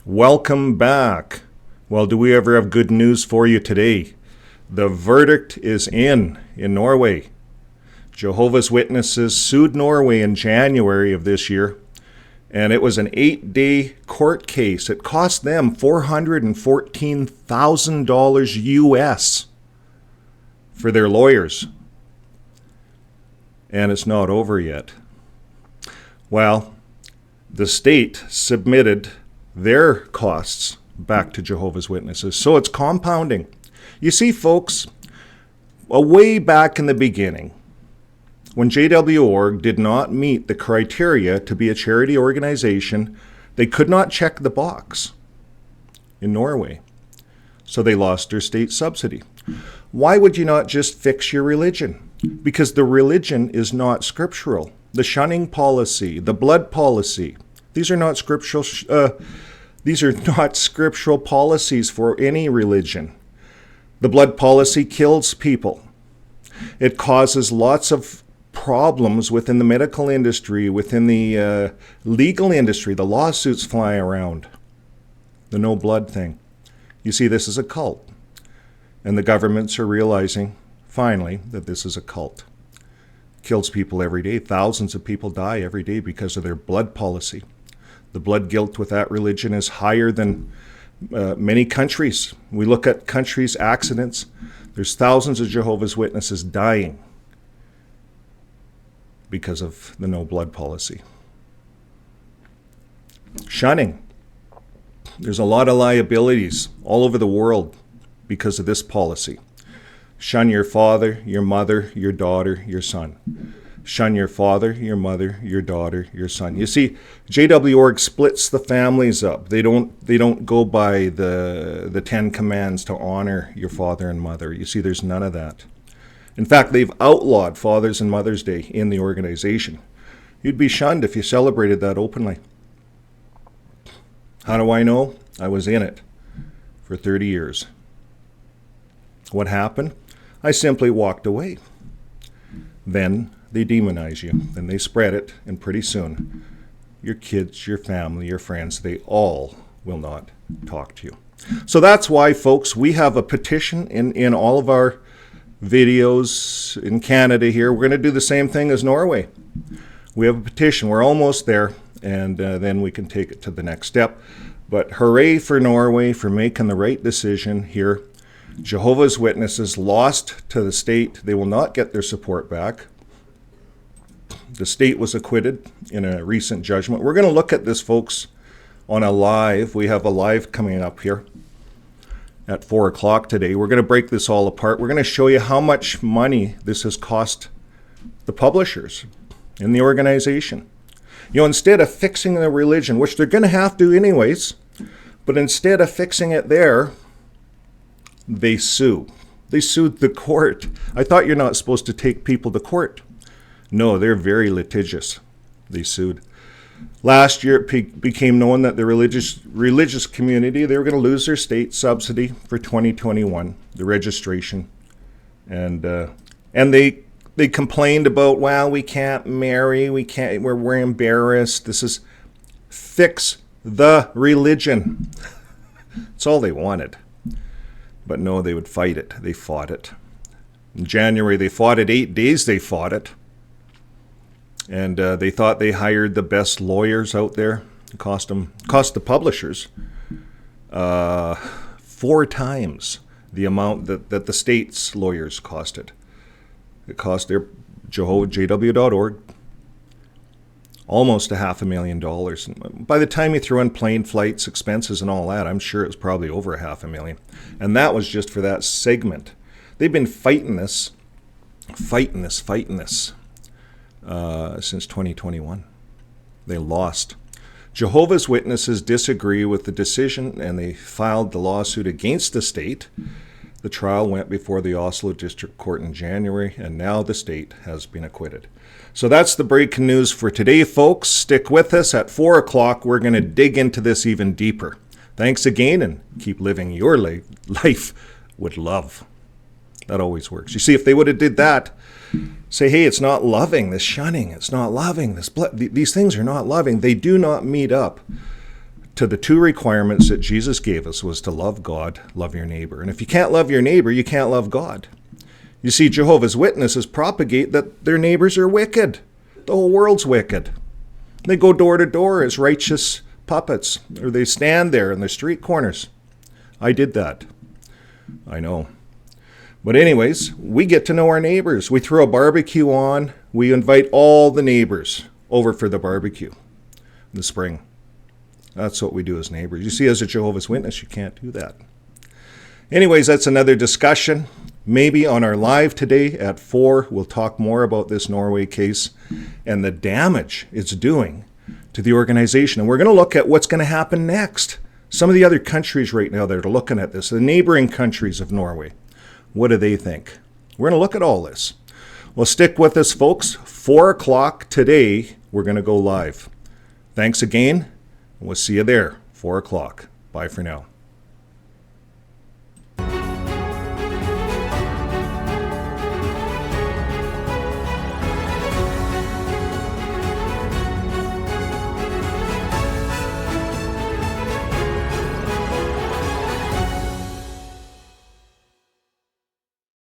Welcome back. Well, do we ever have good news for you today? The verdict is in Norway. Jehovah's Witnesses sued Norway in January of this year, and it was an 8-day court case. It cost them $414,000 US for their lawyers. And it's not over yet. Well, the state submitted their costs back to Jehovah's Witnesses. So it's compounding. You see, folks, way back in the beginning, when JWorg did not meet the criteria to be a charity organization, they could not check the box in Norway. So they lost their state subsidy. Why would you not just fix your religion? Because the religion is not scriptural. The shunning policy, the blood policy, these are not scriptural. These are not scriptural policies for any religion. The blood policy kills people. It causes lots of problems within the medical industry, within the legal industry. The lawsuits fly around. The no blood thing. You see, this is a cult. And the governments are realizing, finally, that this is a cult. Kills people every day. Thousands of people die every day because of their blood policy. The blood guilt with that religion is higher than many countries. We look at countries' accidents. There's thousands of Jehovah's Witnesses dying because of the no blood policy. Shunning. There's a lot of liabilities all over the world because of this policy. Shun your father, your mother, your daughter, your son. Shun your father, your mother, your daughter, your son. You see, JWorg splits the families up. They don't go by the 10 commands to honor your father and mother. You see, there's none of that. In fact, they've outlawed Father's and Mother's Day in the organization. You'd be shunned if you celebrated that openly. How do I know? I was in it for 30 years. What happened? I simply walked away. Then they demonize you, then they spread it, and pretty soon your kids, your family, your friends, they all will not talk to you. So that's why, folks, we have a petition in all of our videos in Canada here. We're going to do the same thing as Norway. We have a petition. We're almost there, and then we can take it to the next step. But hooray for Norway for making the right decision here. Jehovah's Witnesses lost to the state. They will not get their support back. The state was acquitted in a recent judgment. We're going to look at this, folks, on a live. We have a live coming up here at 4 o'clock today. We're going to break this all apart. We're going to show you how much money this has cost the publishers in the organization. You know, instead of fixing the religion, which they're going to have to anyways, but instead of fixing it there, they sue. They sued the court. I thought you're not supposed to take people to court. No, they're very litigious. They sued. Last year, it became known that the religious community, they were going to lose their state subsidy for 2021, the registration. And they complained about, well, we can't marry, we're embarrassed. This is fix the religion. That's all they wanted. But no, they would fight it. They fought it. In January, they fought it. 8 days they fought it. And they thought they hired the best lawyers out there. It cost the publishers 4 times the amount that the state's lawyers costed. It cost their JW.org almost $500,000. By the time you threw in plane flights, expenses, and all that, I'm sure it was probably over $500,000. And that was just for that segment. They've been fighting this since 2021. They lost. Jehovah's Witnesses disagree with the decision, and they filed the lawsuit against the state. The trial went before the Oslo District Court in January, and now the state has been acquitted. So that's the breaking news for today, folks. Stick with us. At 4 o'clock, we're going to dig into this even deeper. Thanks again, and keep living your life with love. That always works. You see, if they would have did that, say, hey, it's not loving, this shunning, it's not loving, this blood, these things are not loving. They do not meet up to the two requirements that Jesus gave us was to love God, love your neighbor. And if you can't love your neighbor, you can't love God. You see, Jehovah's Witnesses propagate that their neighbors are wicked. The whole world's wicked. They go door to door as righteous puppets, or they stand there in the street corners. I did that. I know. But anyways, we get to know our neighbors. We throw a barbecue on. We invite all the neighbors over for the barbecue in the spring. That's what we do as neighbors. You see, as a Jehovah's Witness, you can't do that. Anyways, that's another discussion. Maybe on our live today at 4, we'll talk more about this Norway case and the damage it's doing to the organization. And we're going to look at what's going to happen next. Some of the other countries right now that are looking at this, the neighboring countries of Norway, what do they think? We're going to look at all this. Well, stick with us, folks. 4 o'clock today, we're going to go live. Thanks again. We'll see you there, 4 o'clock. Bye for now.